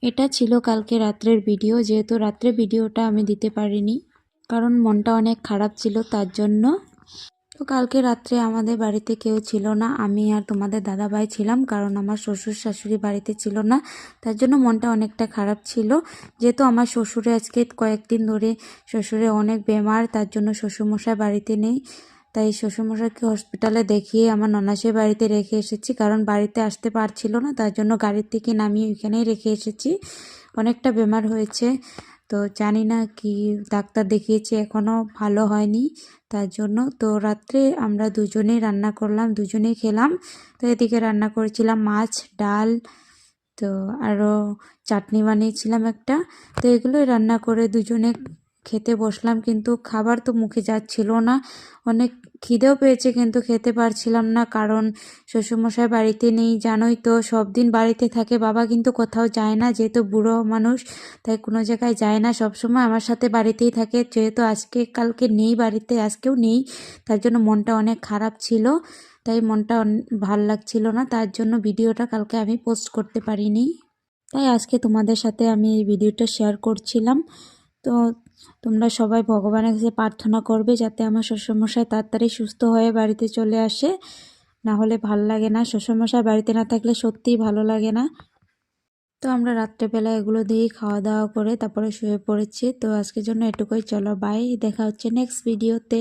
এটা ছিল কালকে রাত্রের ভিডিও, যেহেতু রাত্রে ভিডিওটা আমি দিতে পারিনি কারণ মনটা অনেক খারাপ ছিল তার জন্য। তো কালকে রাত্রে আমাদের বাড়িতে কেউ ছিল না, আমি আর তোমাদের দাদাভাই ছিলাম, কারণ আমার শ্বশুর শাশুড়ি বাড়িতে ছিল না, তার জন্য মনটা অনেকটা খারাপ ছিল। যেহেতু আমার শ্বশুরে আজকে কয়েকদিন ধরে শ্বশুরে অনেক বেমার, তার জন্য শ্বশুরমশাই বাড়িতে নেই, তাই শ্বশুরমশাইকে হসপিটালে দেখিয়ে আমার ননাসের বাড়িতে রেখে এসেছি, কারণ বাড়িতে আসতে পারছিল না, তার জন্য গাড়ির থেকে নামিয়ে ওইখানেই রেখে এসেছি। অনেকটা বেমার হয়েছে, তো জানি না কি ডাক্তার দেখিয়েছি, এখনও ভালো হয়নি, তার জন্য। তো রাত্রে আমরা দুজনেই রান্না করলাম, দুজনেই খেলাম। তো এদিকে রান্না করেছিলাম মাছ, ডাল, তো আরও চাটনি বানিয়েছিলাম একটা। তো এগুলোই রান্না করে দুজনে খেতে বসলাম, কিন্তু খাবার তো মুখে যাচ্ছিল না। অনেক খিদেও পেয়েছে কিন্তু খেতে পারছিলাম না, কারণ শ্বশুরমশাই বাড়িতে নেই, জানোই তো সব দিন বাড়িতে থাকে। বাবা কিন্তু কোথাও যায় না, যেহেতু বুড়ো মানুষ, তাই কোনো জায়গায় যায় না, সবসময় আমার সাথে বাড়িতেই থাকে। যেহেতু আজকে কালকে নেই বাড়িতে, আজকেও নেই, তার জন্য মনটা অনেক খারাপ ছিল, তাই মনটা ভাল লাগছিল না, তার জন্য ভিডিওটা কালকে আমি পোস্ট করতে পারিনি। তাই আজকে তোমাদের সাথে আমি এই ভিডিওটা শেয়ার করছিলাম। তো তোমরা সবাই ভগবানের কাছে প্রার্থনা করবে যাতে আমার শ্বশুরমশাই তাড়াতাড়ি সুস্থ হয়ে বাড়িতে চলে আসে, না হলে ভাল লাগে না, শ্বশুরমশাই বাড়িতে না থাকলে সত্যিই ভালো লাগে না। তো আমরা রাত্রেবেলা এগুলো দিয়েই খাওয়া দাওয়া করে তারপরে শুয়ে পড়েছি। তো আজকের জন্য এটুকুই, চলো বাই, দেখা হচ্ছে নেক্সট ভিডিওতে।